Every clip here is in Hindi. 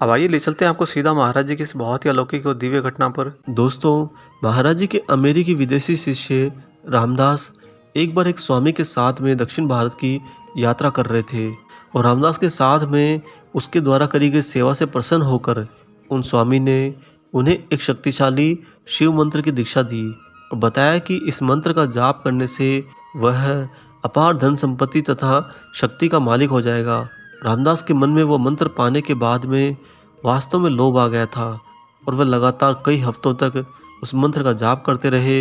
अब आइए ले चलते हैं आपको सीधा महाराज जी की इस बहुत ही अलौकिक और दिव्य घटना पर। दोस्तों, महाराज जी के अमेरिकी विदेशी शिष्य रामदास एक बार एक स्वामी के साथ में दक्षिण भारत की यात्रा कर रहे थे और रामदास के साथ में उसके द्वारा करी गई सेवा से प्रसन्न होकर उन स्वामी ने उन्हें एक शक्तिशाली शिव मंत्र की दीक्षा दी और बताया कि इस मंत्र का जाप करने से वह अपार धन संपत्ति तथा शक्ति का मालिक हो जाएगा। रामदास के मन में वो मंत्र पाने के बाद में वास्तव में लोभ आ गया था और वह लगातार कई हफ्तों तक उस मंत्र का जाप करते रहे,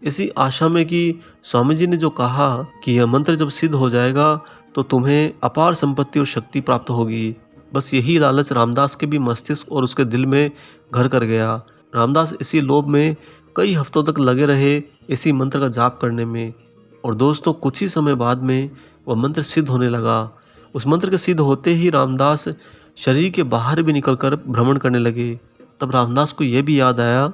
इसी आशा में कि स्वामी जी ने जो कहा कि यह मंत्र जब सिद्ध हो जाएगा तो तुम्हें अपार संपत्ति और शक्ति प्राप्त होगी। बस यही लालच रामदास के भी मस्तिष्क और उसके दिल में घर कर गया। रामदास इसी लोभ में कई हफ्तों तक लगे रहे इसी मंत्र का जाप करने में। और दोस्तों, कुछ ही समय बाद में वह मंत्र सिद्ध होने लगा। उस मंत्र के सिद्ध होते ही रामदास शरीर के बाहर भी निकलकर भ्रमण करने लगे। तब रामदास को यह भी याद आया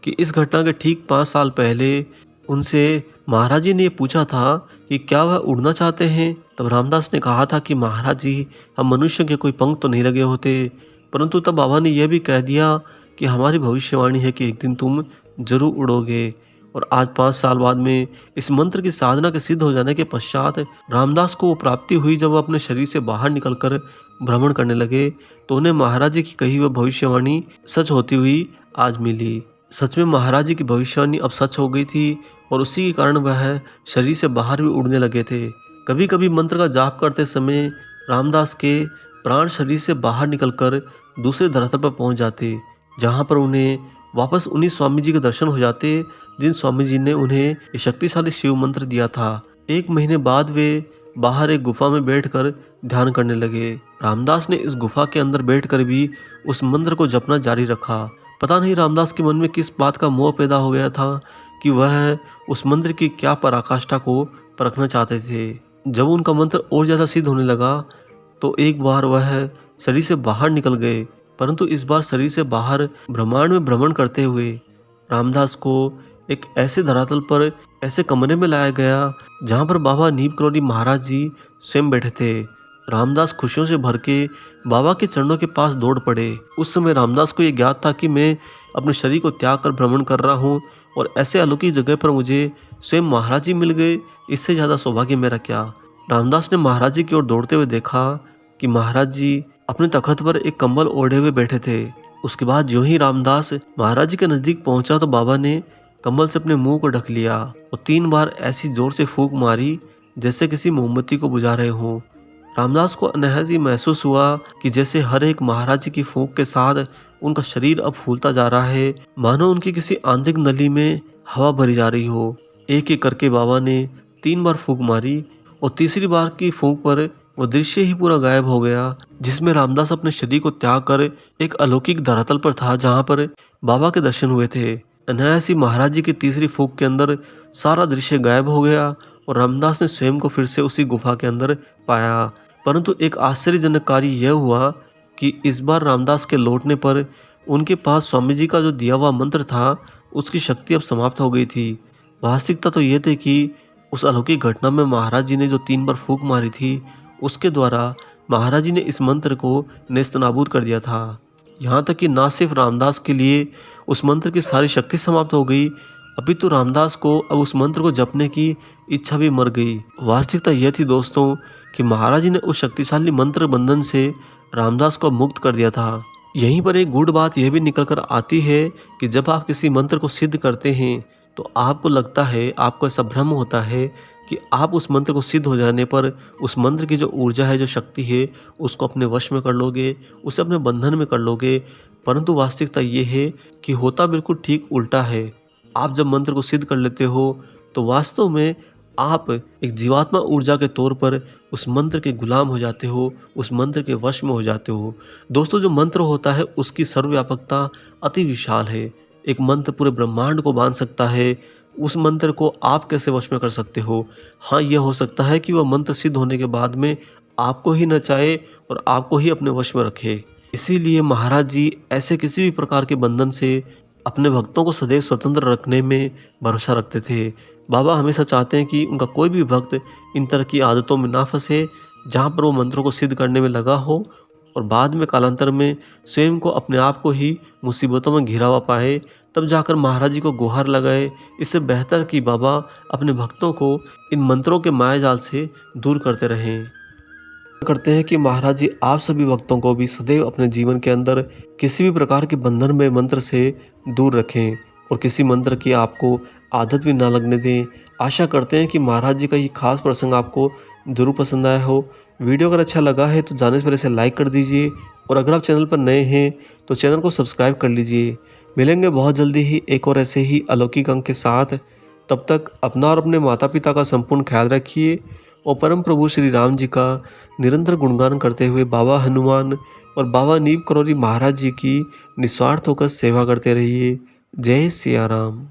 कि इस घटना के ठीक 5 साल पहले उनसे महाराज जी ने पूछा था कि क्या वह उड़ना चाहते हैं। तब रामदास ने कहा था कि महाराज जी, हम मनुष्य के कोई पंख तो नहीं लगे होते, परंतु तब बाबा ने यह भी कह दिया कि हमारी भविष्यवाणी है कि एक दिन तुम जरूर उड़ोगे। और आज 5 साल बाद में इस मंत्र की साधना के सिद्ध हो जाने के पश्चात रामदास को वो प्राप्ति हुई। जब वह अपने शरीर से बाहर निकलकर भ्रमण करने लगे तो उन्हें महाराज जी की कही हुई भविष्यवाणी सच होती हुई आज मिली। सच में महाराज जी की भविष्यवाणी अब सच हो गई थी और उसी के कारण वह शरीर से बाहर भी उड़ने लगे थे। कभी कभी मंत्र का जाप करते समय रामदास के प्राण शरीर से बाहर निकलकर दूसरे धरातल पर पहुंच जाते, जहां पर उन्हें वापस उन्हीं स्वामी जी के दर्शन हो जाते जिन स्वामी जी ने उन्हें ये शक्तिशाली शिव मंत्र दिया था। 1 महीने बाद वे बाहर एक गुफा में बैठकर ध्यान करने लगे। रामदास ने इस गुफा के अंदर बैठकर भी उस मंत्र को जपना जारी रखा। पता नहीं रामदास के मन में किस बात का मोह पैदा हो गया था कि वह उस मंत्र की क्या पराकाष्ठा को परखना चाहते थे। जब उनका मंत्र और ज्यादा सिद्ध होने लगा तो एक बार वह शरीर से बाहर निकल गए, परंतु इस बार शरीर से बाहर ब्रह्मांड में भ्रमण करते हुए रामदास को एक ऐसे धरातल पर, ऐसे कमरे में लाया गया जहां पर बाबा नीम करोली महाराज जी स्वयं बैठे थे। रामदास खुशियों से भर के बाबा के चरणों के पास दौड़ पड़े। उस समय रामदास को यह ज्ञात था कि मैं अपने शरीर को त्याग कर भ्रमण कर रहा हूँ और ऐसे अलौकिक जगह पर मुझे स्वयं महाराज जी मिल गए, इससे ज्यादा सौभाग्य मेरा क्या। रामदास ने महाराज जी की ओर दौड़ते हुए देखा कि महाराज जी अपने तखत पर एक कंबल ओढ़े हुए बैठे थे। उसके बाद जो ही रामदास महाराज जी के नजदीक पहुंचा तो बाबा ने कंबल से अपने मुंह को ढक लिया और 3 बार ऐसी जोर से फूंक मारी जैसे किसी मोमबत्ती को बुझा रहे हों। रामदास को अनहद ही महसूस हुआ कि जैसे हर एक महाराज जी की फूंक के साथ उनका शरीर अब फूलता जा रहा है, मानो उनकी किसी आंतरिक नली में हवा भरी जा रही हो। एक एक करके बाबा ने 3 बार फूंक मारी और तीसरी बार की फूंक पर वो दृश्य ही पूरा गायब हो गया जिसमें रामदास अपने शरीर को त्याग कर एक अलौकिक धरातल पर था जहां पर बाबा के दर्शन हुए थे। अनायास ही महाराज जी की तीसरी फूंक के अंदर सारा दृश्य गायब हो गया और रामदास ने स्वयं को फिर से उसी गुफा के अंदर पाया। परंतु एक आश्चर्यजनक कार्य यह हुआ कि इस बार रामदास के लौटने पर उनके पास स्वामी जी का जो दिया हुआ मंत्र था उसकी शक्ति अब समाप्त हो गई थी। वास्तविकता तो यह थी कि उस अलौकिक घटना में महाराज जी ने जो 3 बार फूंक मारी थी उसके द्वारा महाराज जी ने इस मंत्र को नेस्तनाबूद कर दिया था। यहाँ तक कि ना सिर्फ रामदास के लिए उस मंत्र की सारी शक्ति समाप्त हो गई, अभी तो रामदास को अब उस मंत्र को जपने की इच्छा भी मर गई। वास्तविकता यह थी दोस्तों कि महाराज जी ने उस शक्तिशाली मंत्र बंधन से रामदास को मुक्त कर दिया था। यहीं पर एक गूढ़ बात यह भी निकल कर आती है कि जब आप किसी मंत्र को सिद्ध करते हैं तो आपको लगता है, आपको ऐसा भ्रम होता है कि आप उस मंत्र को सिद्ध हो जाने पर उस मंत्र की जो ऊर्जा है, जो शक्ति है, उसको अपने वश में कर लोगे, उसे अपने बंधन में कर लोगे। परंतु वास्तविकता ये है कि होता बिल्कुल ठीक उल्टा है। आप जब मंत्र को सिद्ध कर लेते हो तो वास्तव में आप एक जीवात्मा ऊर्जा के तौर पर उस मंत्र के गुलाम हो जाते हो, उस मंत्र के वश में हो जाते हो। दोस्तों, जो मंत्र होता है उसकी सर्वव्यापकता अति विशाल है। एक मंत्र पूरे ब्रह्मांड को बांध सकता है। उस मंत्र को आप कैसे वश में कर सकते हो? हाँ, यह हो सकता है कि वह मंत्र सिद्ध होने के बाद में आपको ही नचाए और आपको ही अपने वश में रखे। इसीलिए महाराज जी ऐसे किसी भी प्रकार के बंधन से अपने भक्तों को सदैव स्वतंत्र रखने में भरोसा रखते थे। बाबा हमेशा चाहते हैं कि उनका कोई भी भक्त इन तरह की आदतों में ना फंसे, जहाँ पर वो मंत्रों को सिद्ध करने में लगा हो और बाद में कालांतर में स्वयं को अपने आप को ही मुसीबतों में घिरा हुआ पाए, तब जाकर महाराज जी को गुहार लगाए। इससे बेहतर कि बाबा अपने भक्तों को इन मंत्रों के मायाजाल से दूर करते रहें। करते हैं कि महाराज जी आप सभी भक्तों को भी सदैव अपने जीवन के अंदर किसी भी प्रकार के बंधन में मंत्र से दूर रखें और किसी मंत्र की आपको आदत भी ना लगने दें। आशा करते हैं कि महाराज जी का ये खास प्रसंग आपको जरूर पसंद आया हो। वीडियो अगर अच्छा लगा है तो जाने से पहले इसे लाइक कर दीजिए और अगर आप चैनल पर नए हैं तो चैनल को सब्सक्राइब कर लीजिए। मिलेंगे बहुत जल्दी ही एक और ऐसे ही अलौकिक अंक के साथ। तब तक अपना और अपने माता पिता का संपूर्ण ख्याल रखिए और परम प्रभु श्री राम जी का निरंतर गुणगान करते हुए बाबा हनुमान और बाबा नीम करौरी महाराज जी की निस्वार्थ होकर सेवा करते रहिए। जय सिया राम।